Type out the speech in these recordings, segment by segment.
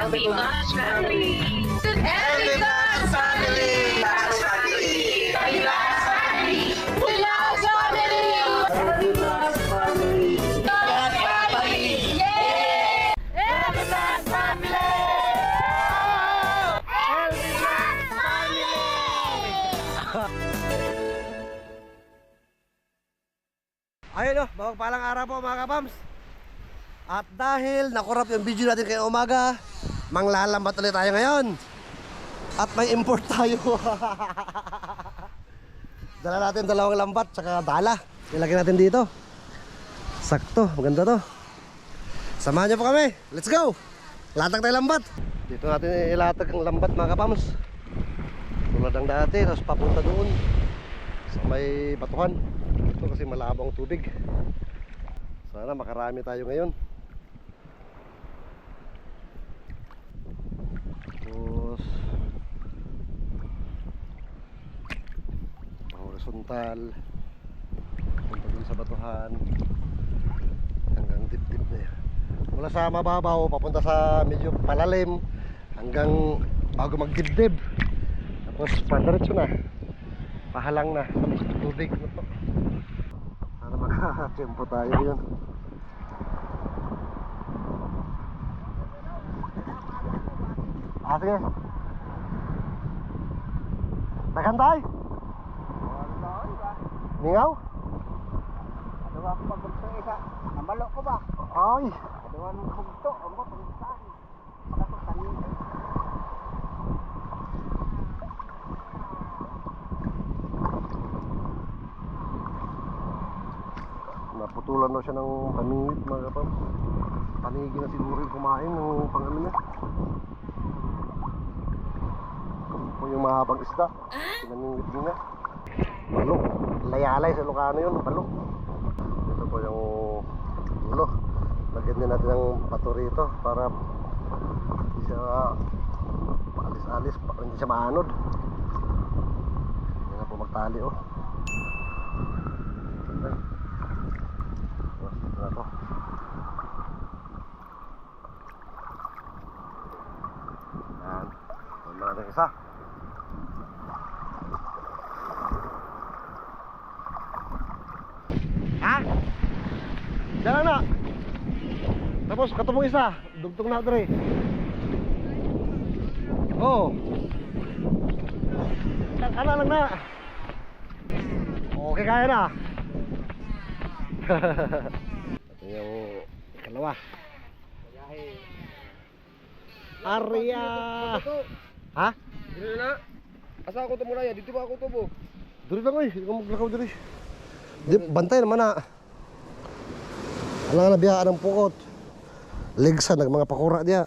Happy Match Family! Happy Match Family! Match Family! Happy Match Family! Match Family! Happy Match Family! Match Family! Yay! Happy Match Family! Happy Match Family! Ayun o, mapagpalang araw po mga kapams. At dahil nakurap yung video natin kay umaga, manglalambat ulit tayo ngayon. At may import tayo. Dala natin dalawang lambat, tsaka dala. Ilagay natin dito. Sakto, maganda to. Samahan niyo po kami, let's go. Latag tayo lambat. Dito natin ilatag ang lambat mga kapams. Tulad ng dati, tapos papunta doon sa may batuhan. Ito kasi malabo ang tubig. Sana makarami tayo ngayon. Tapos horizontal, punta dun sa batuhan hanggang dip-dip na yan. Mula sa mababaw papunta sa medyo palalim hanggang bago magdibdib. Tapos padiretso na, pahalang na sa tubig. Sana makatempo tayo yun. Sige. Nagantay? Ningaw? Aduwa ko pagpunto isa. Nambalo ko ba? Ay. Aduwa ng punto. Ang mo puntahan. Ako tanin. Naputulan na siya ng paningit mga kapam. Panigi na siguro yung kumain ng pangano niya. Kung yung mahabang isda, pinaningit niya. Balo, layalay sa Ilocano yun, balo. Ito po yung dulo. Lagyan din natin ng bato rito para hindi siya paalis-alis, hindi siya maanod. Hindi na po magtali oh. Okay. Ito na to. Yan, ito natin isa. Ha? Diyan lang na. Tapos katubong isa, dugtong na dre. Oh. Ano lang na. Okay, kaya na. Ito yung ikalawa. Arya. Ha? Dito na. Asa ako tumula ya? Dito ba ako tubo? Dito lang oy, ikaw maglakaw dito. Di, bantay naman na. Alang na biyaan ng pukot. Ligsa, nag mga pakura diya.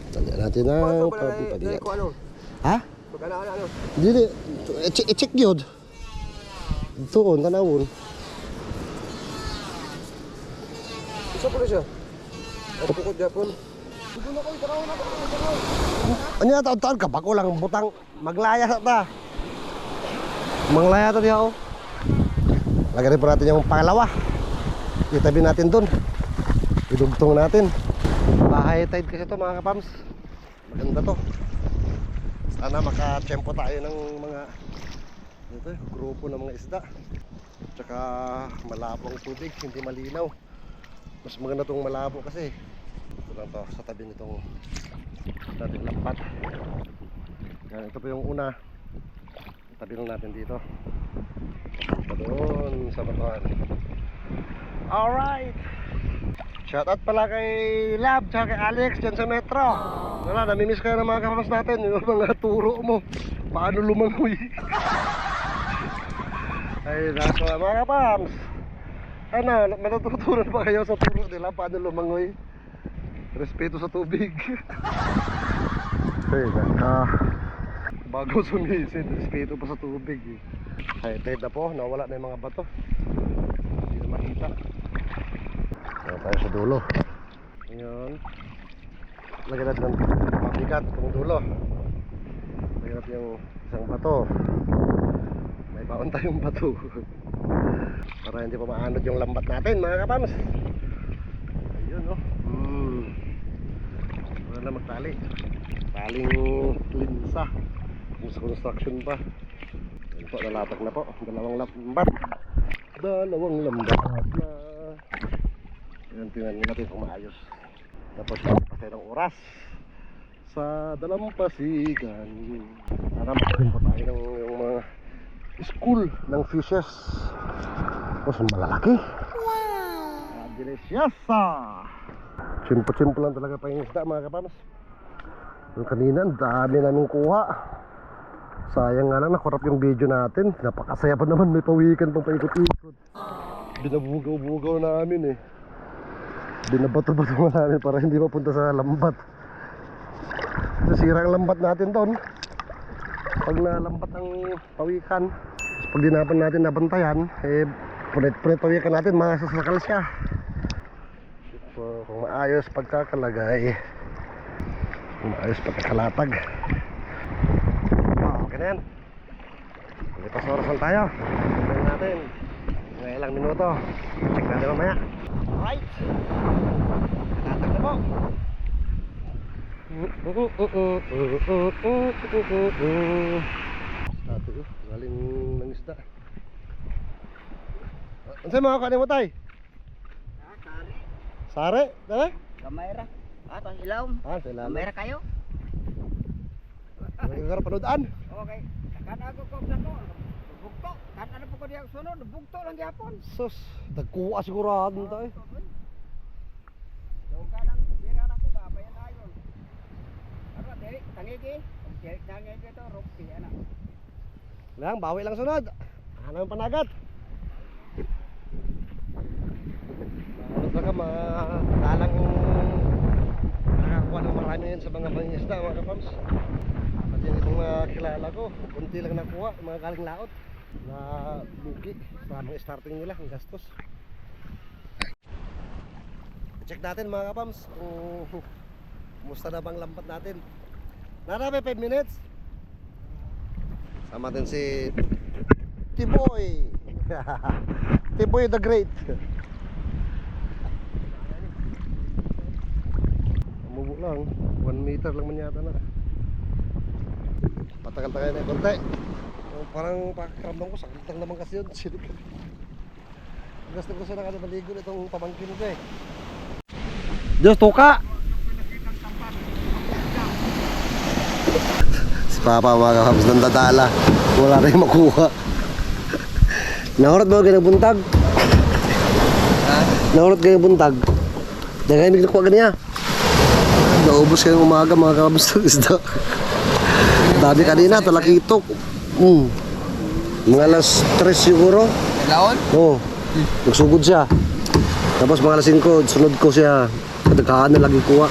Tanya natin ang pagpapadiyan. Ano? Ha? Ano? Dili, i-check yun. Doon, tanawon. Isa po na siya. Ano po ko Japon? Dito na ko, taraw na ko. Ano yan, taon-taon ka, bako lang butang maglaya sa ta. Manglaya to diya oh. Lagyan po natin yung pangalawa. Itabi natin dun. Idugtong natin. Bahay tide kasi to mga kapams. Maganda to. Sana makatsyempo tayo ng mga ito, grupo ng mga isda. Tsaka malabo ang tubig, hindi malinaw. Mas maganda tong malabo kasi. Ito lang to, sa tabi nitong dating lampat. Yan, ito po yung una. Tabi lang natin dito. Doon sa batuhan. Alright! Shoutout pala kay Lab tsaka kay Alex dyan sa Metro. Wala, namimiss kayo ng mga kapamas natin. Yung mga turo mo, paano lumangoy. Ay, nasa mga kapams. Ano, matututunan pa kayo sa turo nila paano lumangoy. Respeto sa tubig. Ay, bago sumisid, respeto pa sa tubig eh. Ay, tide na po, nawala na yung mga bato. Hindi na makita. Ayan tayo sa dulo. Ayan. Lagyan natin ng mabigat kung dulo. Lagyan natin yung isang bato. May baon tayong bato. Para hindi pa maanod yung lambat natin mga kapams. Ayun no. Wala na magtali. Taling linsa. Kung sa construction pa. Ayun po, nalatag na po. Dalawang lambat na. Ayan, tingnan natin kung maayos. Tapos pasay ng oras sa dalampasigan. Para makarin po tayo ng yung mga school ng fishes. Tapos malalaki. Wow! Deliciosa! Simple lang talaga pa yung isda mga kapams. Yung kanina, ang dami namin kuha. Sayang nga lang, nakurap yung video natin. Napakasaya pa naman, may pawikan pang paikot-ikot. Binabugaw-bugaw namin eh. Binabato-bato namin para hindi mapunta sa lambat. Nasira ang lambat natin doon. Pag nalambat ang pawikan, pag dinapan natin nabantayan, eh punit-punit pawikan natin, masasakal siya. So, kung maayos pagkakalagay, kung maayos pagkakalatag, okay na yan. Lipas oras lang tayo. Tignan natin mga ilang minuto. Check natin mamaya. Alright, latag na po. Dati galing ng isda. Ano sa'yo mga kanin mo tay? Sare? Dala? Kamera. Atang ilaw. Sa ilalim. Kamera kayo. Nagkakaroon panudaan. Okay. Kan ako ko dako. Bugto. Kan ano po ko diya sunod, bugto lang gyapon. Sus, dagkuha sigurado tayo. So kanang bira na ko ba bayan ayon. Ano dili tangigi. Tangigi to rupi ana. Lang, bawi lang sunod. Ano ang panagat? Ano talaga matalang nakakuha ng marami yan sa mga pangingisda mga kapams. Kasi itong mga kilala ko, kunti lang nakuha, mga galing laot na buki sa mga starting nila, ang gastos. Check natin mga kapams kung kumusta na bang lambat natin. Narami 5 minutes. Sama natin si Tiboy. Tiboy the Great. Mubo lang, 1 meter lang man yata na. Patagal-tagal na yung konti. Parang pakaramdam ko, sakit lang naman kasi yun. Gusto ko siya nakalimuligo itong pamangkin ko eh. Diyos, tuka! Si Papa mga kakabs ng dadala. Wala na yung makuha. Nahurot ba kayo buntag? Nahurot kayo buntag? Diyan kayo naglakuha ganyan. Naubos kayo umaga mga kakabs ng isda. Dami kanina, talakitok. Mga alas 3 siguro. Laon? Oo, nagsugod siya. Tapos mga alas 5, sunod ko siya. Kadagkaan na lagi kuha.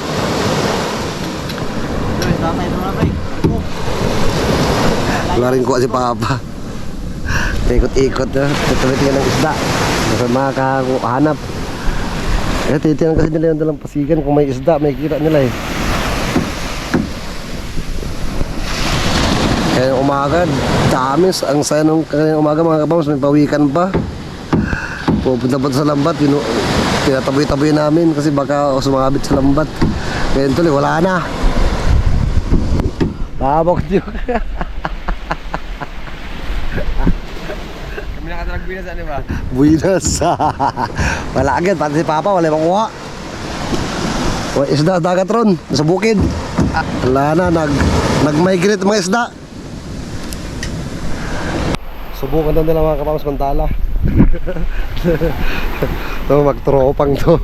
Wala rin kuha si Papa. Ikot-ikot na, tumitingin ng isda. Kasi makakahanap. Eh, titinan kasi nila yung dalampasigan. Kung may isda, may kita nila eh. Kaya umaga, dami. Ang saya nung umaga mga kapams, may pawikan pa. Pupunta pa sa lambat, tinataboy-taboy namin kasi baka sumabit sa lambat. Kaya tuloy, wala na. Tabok nyo. Kami nakatalag binas ano ba? Buinas. Wala agad, pati si Papa, wala makuha. Isda, dagat ron, sa bukid. Wala na, nag-migrate mga isda. Subukan na nila mga kapams mantala. Ito, magtropang to.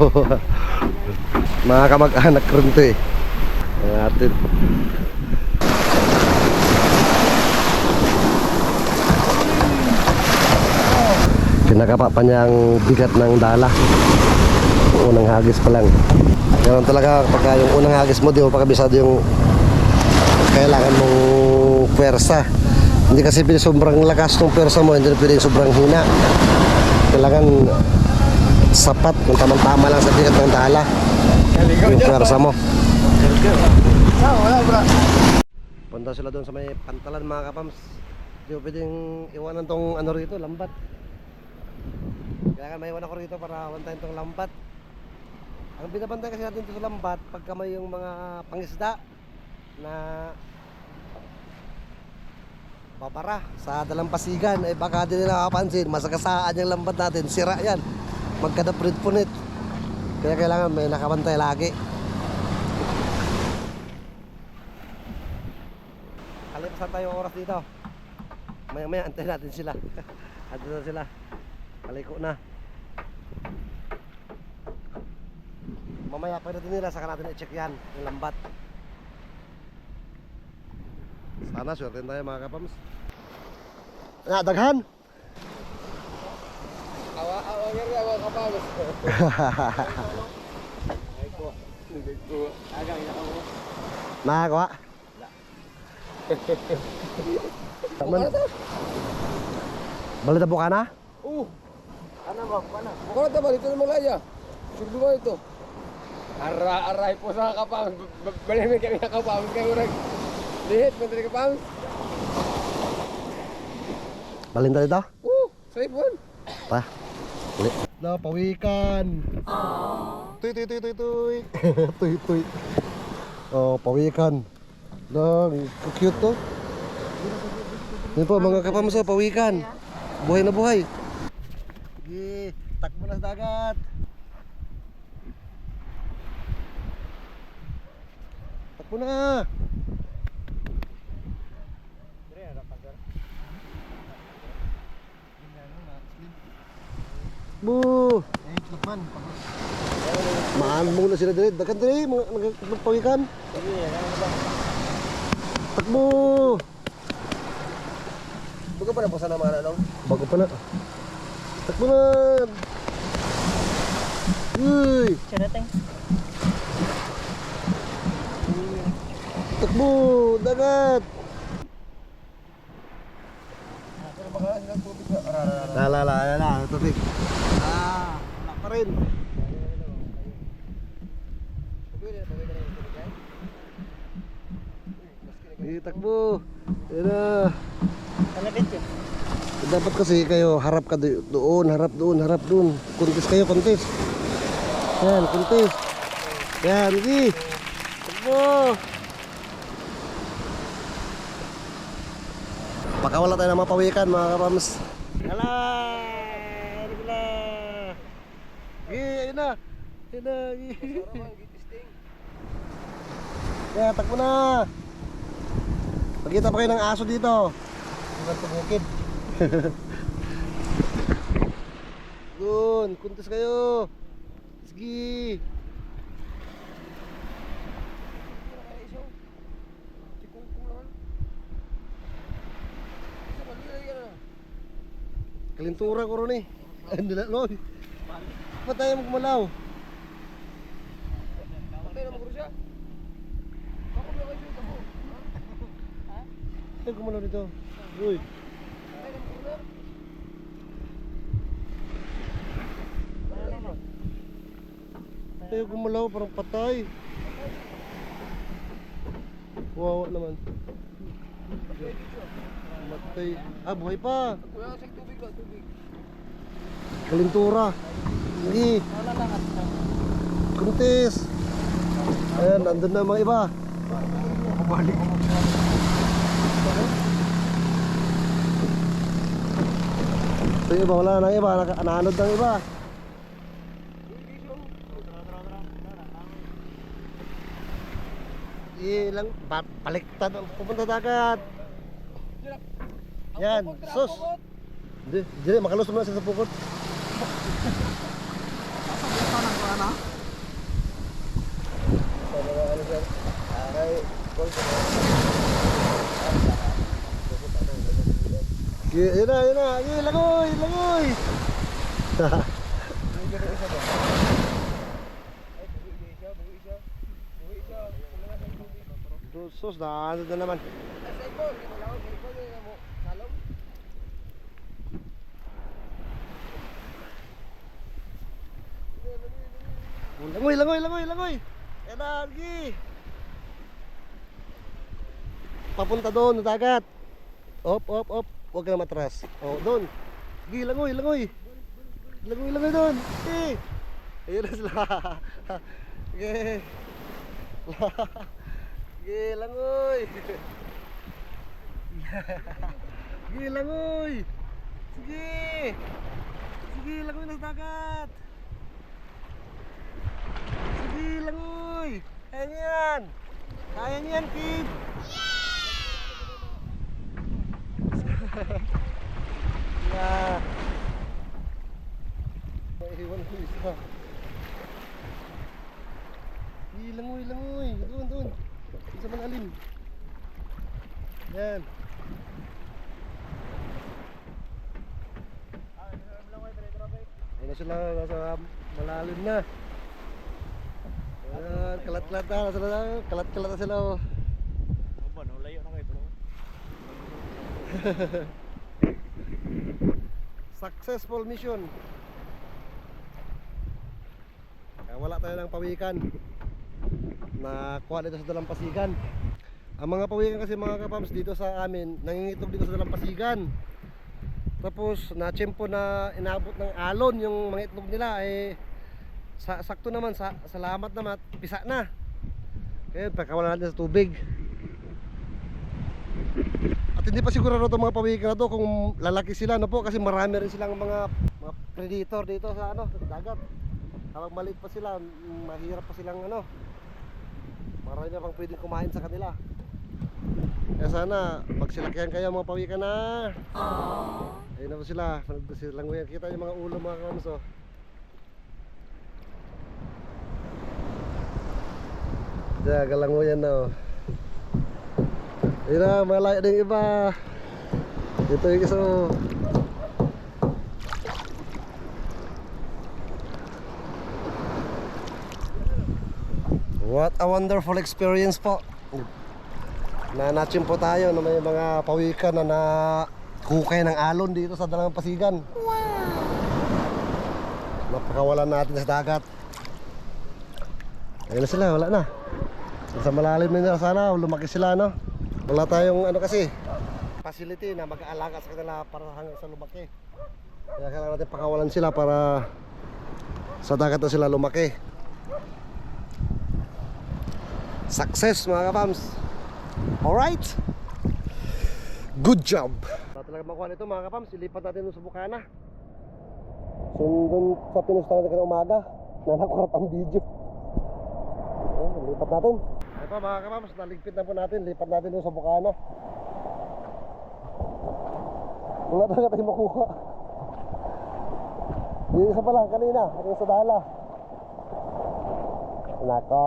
Mga kamag-anak rin to eh. Natin. Pinakapa pa niya ang bigat ng dala. Unang hagis pa lang. Ganun talaga pagka yung unang hagis mo, di mo pa kabisado yung kailangan mong pwersa. Hindi kasi pwede sobrang lakas ng pwersa mo, hindi pwede sobrang hina. Kailangan sapat, kung tamang-tama lang sa bigat ng dala yung pwersa mo. Punta sila doon sa may pantalan mga kapams. Hindi mo pwedeng iwanan tong ano rito, lambat. Kailangan may iwan ako rito para wantayin tong lambat. Ang binabantay kasi natin dito sa lambat, pagka may yung mga pangisda na babara sa dalampasigan, ay baka din nila nakapansin, masagasaan yung lambat natin, sira yan, magkadaprit-punit. Kaya kailangan may nakabantay lagi. Kalipasan tayo oras dito. Maya-maya antay natin sila. Andun na sila. Paliko na. Mamaya pa natin nila, saka natin i-check yan, yung lambat. Sana swerte tayo mga kapams. Daghan? Awa kapagos. Nakakuha? Taman. Balita buka na? Ano ba? Ano? Bukan na ba? Dito na malaya. Siguro ba ito? Aray po sa kapang. Balimin kami na kapang. Kayo rin. Lihit, mandali kapang. Balinda dito? Sa ipon. Pa. Ulit. Na, pawikan. Tuy, tuy, tuy, tuy, tuy. Tuy, tuy. Oh, pawikan. Na, cute to. Yan po mga kapamso, pawikan. Buhay na buhay. Sige, takbo na sa dagat. Takbo na. Bu. Maan muna sila dito. Dagan dito, mga nagpawikan. Takbo. Bago pa na po sana mga nanong? Bago pa na. Takbo na. Uy. Charateng. Takbo, dagat. Pero baka silang tubig na. Lala, tubig. Wala pa rin. Takbo. Yan na. Kalapit yun. Dapat kasi kayo harap ka doon, harap doon. Kuntis kayo, kuntis. Yan, kuntis. Yan, sige. Takbo. Baka wala tayo ng mapawikan mga kapams. Hala! Ano pala? Ayun na. Ayun na. Kaya takbo na. Pagkita pa kayo ng aso dito. Huwag tumukid. Doon, kuntis kayo. Sige. Kalintura ko ron eh. Hindi na, Loy. Ba't tayo magmalaw? Patay na maguro siya. Ako ba kayo dito mo? Tayo gumalaw dito. Uy. Patay na maguro na. Tayo gumalaw, parang patay. Wawa naman. Matay. Ah, buhay pa. Wala sa tubig ba? Tubig. Kalintura. Sige. Kuntis. Ayan, nandun na mga iba. Balik. Sa iba, wala na iba. Naanod ng iba. Ilang baliktad ang pupunta dagat. Yan, sus. Hindi, makalus mo na sa pukot. Yun na. Yun, langoy. Sus, ano na naman. Sa ipon. Sa ipon na mo. Salom. Langoy. Lagi. Papunta doon, sa dagat. Op. Huwag ka na matras. Oh, doon. Sige, langoy. Langoy doon. Ayun na sila. Sige. Sige, langoy. Sige, langoy. Sige. Sige, langoy na sa dagat. Sige, langoy. Kaya niyan. Kaya niyan, kid. Yeah. Iwan ko isa. Sige, langoy, langoy. Doon, doon. Sa malalim. Yan. Ayun na sila, nasa malalim na. Ayan, kalat-kalat na. Kalat-kalat na sila. Oh. Successful mission. Wala tayo ng pawikan. Nakuha dito sa Dalampasigan. Ang mga pawikan kasi mga kapams dito sa amin, nangingitlog dito sa Dalampasigan. Tapos na-tsempo na inabot ng alon yung mga itlog nila eh sakto naman, salamat naman, pisa na. Kaya pagkawalan natin sa tubig. At hindi pa sigurado itong mga pawikan na to kung lalaki sila, no po, kasi marami rin silang mga predator dito sa sa dagat. Kapag maliit pa sila, mahirap pa silang marami na pang pwedeng kumain sa kanila. Kaya sana magsilakihan kayo mga pawikan na. Ayun na po sila, langoyan. Kita yung mga ulo mga kamso. Diyan, galangoyan na. Ayun na, malayo din iba. Ito yung isa. What a wonderful experience po. Na-natchim po tayo na may mga pawikan na hukay ng alon dito sa Dalampasigan. Wow! Napakawalan natin sa dagat. Ayun na sila, wala na. Sa malalim na nila sana, lumaki sila, no? Wala tayong kasi facility na mag-aalaga sa kanila para hanggang sa lumaki. Kaya kailangan natin pakawalan sila para sa dagat na sila lumaki. Success mga kapams. Alright. Good job. Para talaga makuha nito mga kapams, ilipat natin dun sa Bukana. So dun sa pinusta natin kanina umaga, na nakuha ang video. Lipat natin. Ito mga kapams, naligpit na po natin. Lipat natin dun sa Bukana. Wala talaga tayo makuha. Yung isa pa lang kanina, yung sa dala. Nako,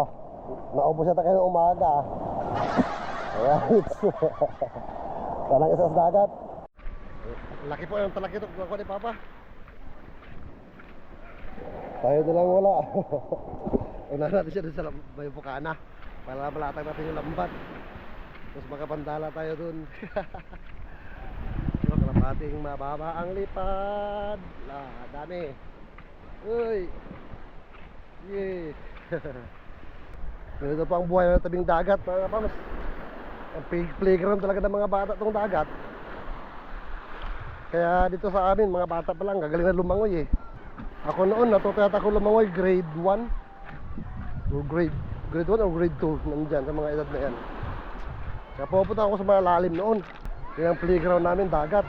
naubos yata kayo umaga. Alright. Tanang isa sa dagat. Laki po yung talaki ito, kuha ni Papa. Tayo na lang wala. Una natin siya dun sa may Bukana para malatag natin yung lambat. Tapos makapandala tayo dun. Kalapating mababa ang lipad. Dami. Uy. Yay. Ganito po ang buhay ng tabing dagat mga kapams. Ang playground talaga ng mga bata itong dagat. Kaya dito sa amin mga bata pa lang gagaling na lumangoy eh. Ako noon natuto yata ako lumangoy grade 1 o grade 1 o grade 2 nandyan sa mga edad na yan. Kaya pupunta ako sa malalim noon. Kaya ang playground namin dagat.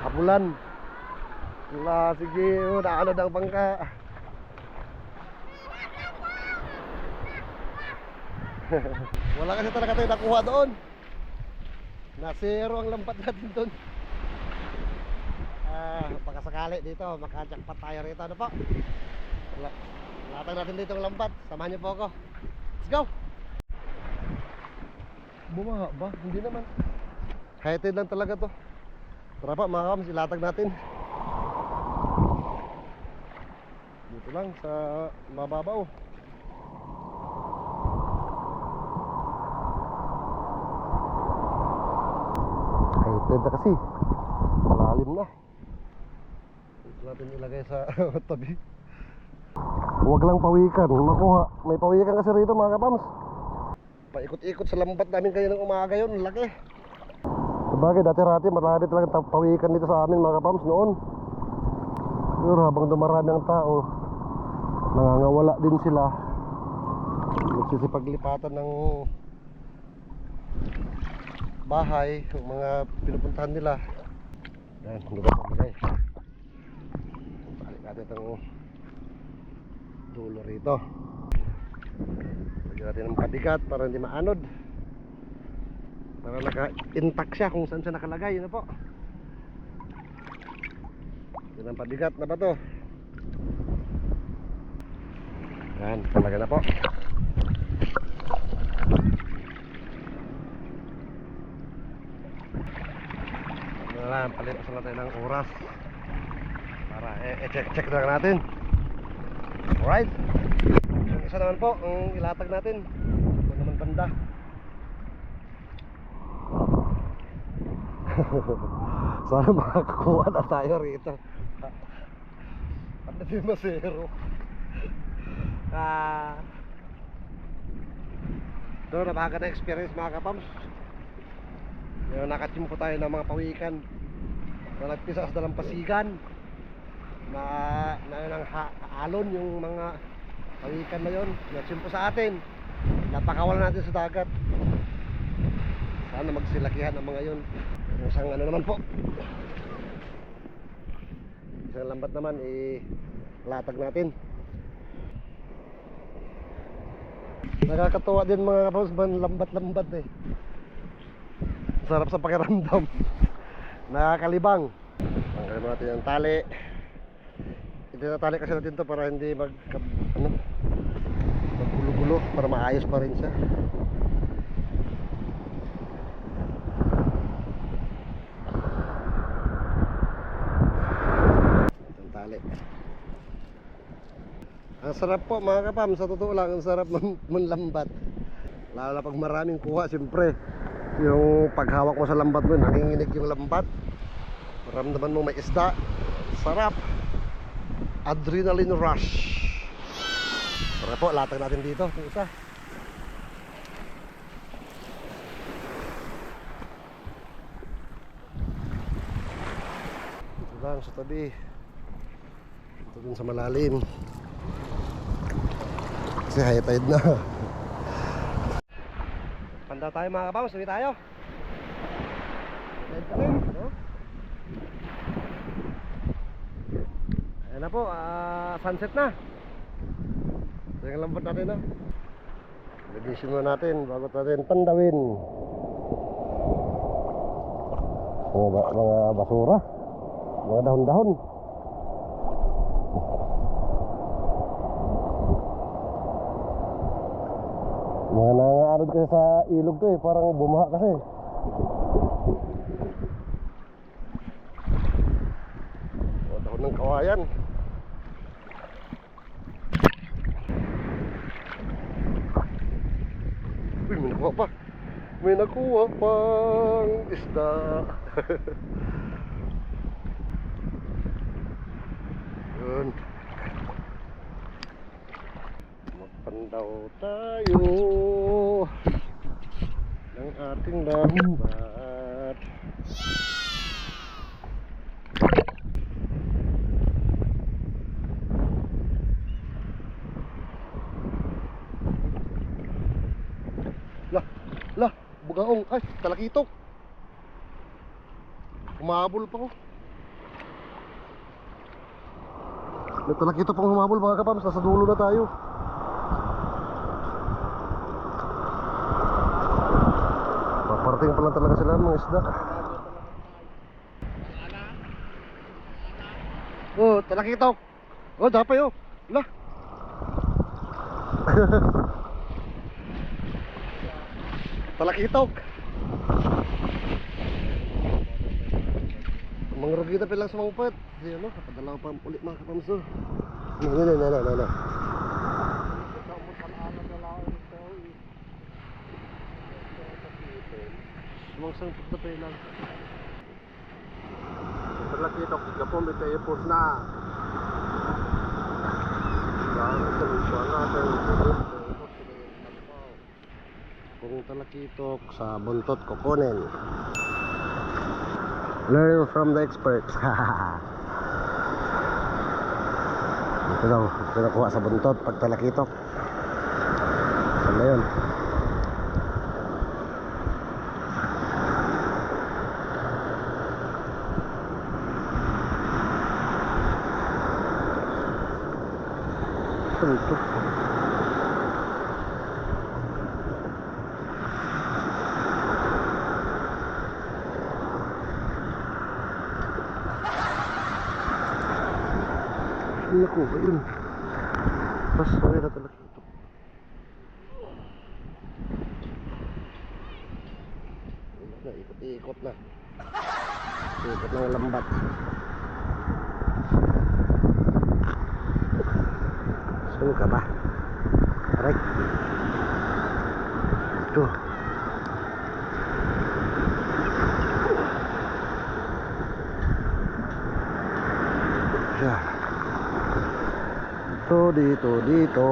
Hapulan. Wala, sige, naano daw bangka. Wala kasi talaga tayo nakuha doon. Nasero ang lampat natin doon. Baka sakali dito makajakpat tayo rito, ano po. Latag natin dito ang lampat. Samahan niyo po ako. Let's go. Bumaha ba? Hindi naman. High-tide lang talaga to. Tara pa mga kams, ilatag natin. Dito lang sa mababaw. High-tide na kasi. Malalim na. Dito natin ilagay sa tabi. Huwag lang pawikan. Makuha. May pawikan kasi rito mga kapams. Paikot-ikot sa lambat namin kayo ng umaga yun. Laki. Sabagay dati-rati marami talagang pawikan dito sa amin mga kapams noon. Pero habang dumarami ang tao, nangangawala din sila. Nagsisipaglipatan ng bahay, yung mga pinupuntahan nila. Yan, hindi ko pamagay. Balik natin itong dulo rito. Lagyan natin ng pabigat para hindi maanod, para naka-intact siya kung saan siya nakalagay. Yun na po. Yan ang pabigat na ba to? Yan, talaga na po. Palipasan natin ng oras para i-check na natin. Alright. Yung isa naman po ang ilatag natin. Ito naman banda. Sana makakuha na tayo rito. At na di masero. Ito napaka na experience mga kapams. Nakachimpo tayo ng mga pawikan na nagpisa sa dalampasigan na nang alon yung mga pawikan na yon. Nagchimpo sa atin, napakawalan natin sa dagat. Sana magsilakihan ang mga yon. Isang ano naman po, isang lambat naman latag natin. Nakakatuwa din mga kapos, lambat-lambat eh. Sarap sa pakiramdam. Nakakalibang. Tanggalin mo natin yung tali. Itinatali kasi natin to para hindi maggulo-gulo, para maayos pa rin siya. Itong tali. Ang sarap po mga kapam, sa totoo lang ang sarap manlambat. Lalo na pag maraming kuha, siyempre yung paghawak mo sa lambat mo, nanginginig yung lambat, maramdaman mo may isda, sarap, adrenaline rush. Tara po, latag natin dito yung isa. Ito lang sa tabi, ito dun sa malalim kasi high tide na. Panda tayo mga kapam, sabi tayo. Tide kami, no? Ayan na po, sunset na. Ito yung lambat natin, no? Ladisin mo natin bago natin pandawin mga basura, mga dahon-dahon. Mga nangaarod kasi sa ilog to eh, parang bumaha kasi. Mga dahon ng kawayan. Uy, may nakuha pa. May nakuha pang isda. Yun. Magpandaw tayo ng ating lambat. Lah, bugaong, ay, talakitok. Humabol pa ko. May talakitok pang humabol mga kapams, nasa dulo na tayo. Paparating pa lang talaga sila mga isda. Oh, talakitok. Oh, dapay oh. Lah. Talakitok. Mga rugita pa lang sa mga pat. Di ano, kapadalaw pa ulit mga kapamso. No. Sumangsang pagta pa lang. Talakitok, kapon may tayo na. Gano'n sa misyon natin. Kung talakitok sa buntot kukunin. Learn from the experts. Ito daw, pinakuha sa buntot pag talakitok. Saan na yun? Ito. Naku, ayun. Pas, okay na talaga ito. Ikot na. Ikot ng lambat. Saan ka ba? Aray. Ito. Siya. Dito.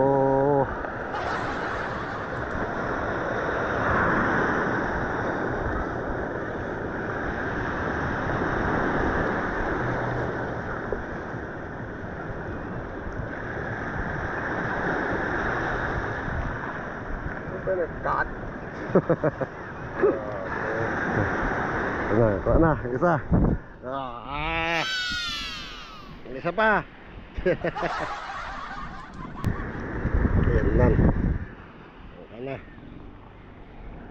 Cut. Ito na, isa. Isa pa. Ayan lang. Okay na.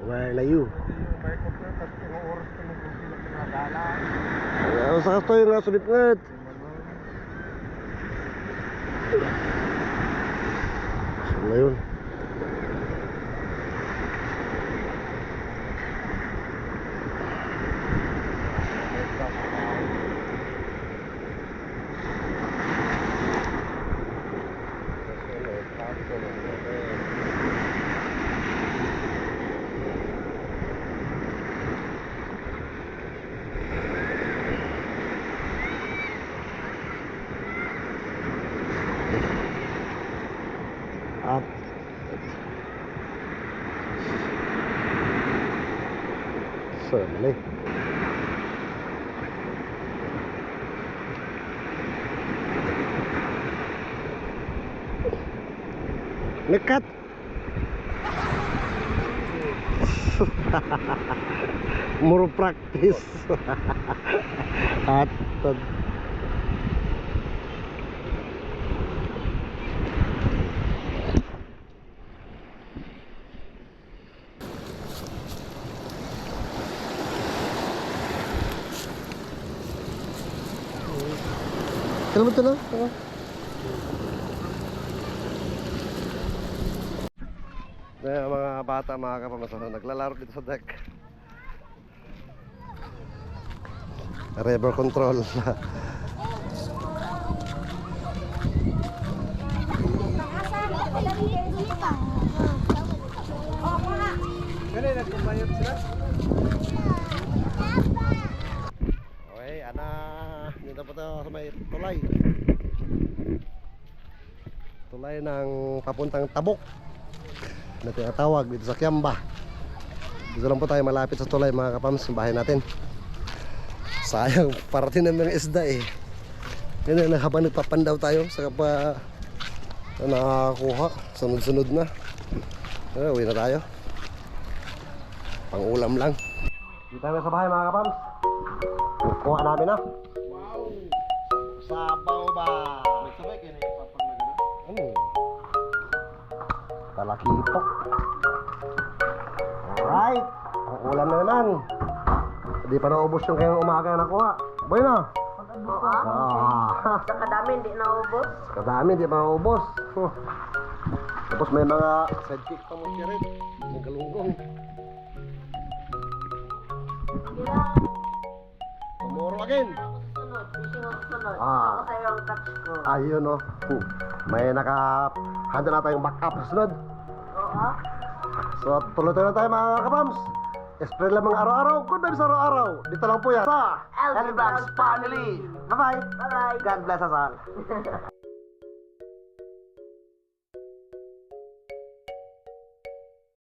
Where are you? May kompleto at ilang oras ka nagagala. Ayaw sa kasto yung nasulit-ngat. Saan na yun? At certainly nekat. More practice. At kailan mo ito na? Mga bata, mga kapamasahan, naglalaro dito sa deck. River control. Ganun, nagkumayot sila. Okay, ana, dito pa tayo sa may tulay. Tulay ng papuntang Tabok na tinatawag dito sa Kiamba. Dito lang po tayo malapit sa tulay, mga kapams, yung bahay natin. Sayang, parating ng mga isda eh. Yan na, habang nagpapandaw tayo sa kapa nakakuha, sunod-sunod na. Uwi na tayo. Pang ulam lang. Dito tayo sa bahay, mga kapams. Kuha namin na. Wow! Sabaw ba? Nagsabay kayo na yung papang na gano'n? Ano? Talakitok. Alright. Ang ulam na naman. Hindi pa naubos yung kayong umaga na nakuha. Boy na. Sa kadami hindi naubos. Kadami, hindi pa naubos. Tapos may mga sidekick pa mo siya rin. May galunggong. Tomorrow again. Sunod, fishing ang sunod. Ah. Ako sa'yo ang catch ko. Ayun o. May handa na tayong backup sa sunod. Oo. So tuloy-tuloy na tayo, mga kapams. Spread lang mga araw-araw. Good vibes araw-araw. Dito lang po yan sa LB Vlogs Family. Bye-bye. Bye-bye. God bless us all.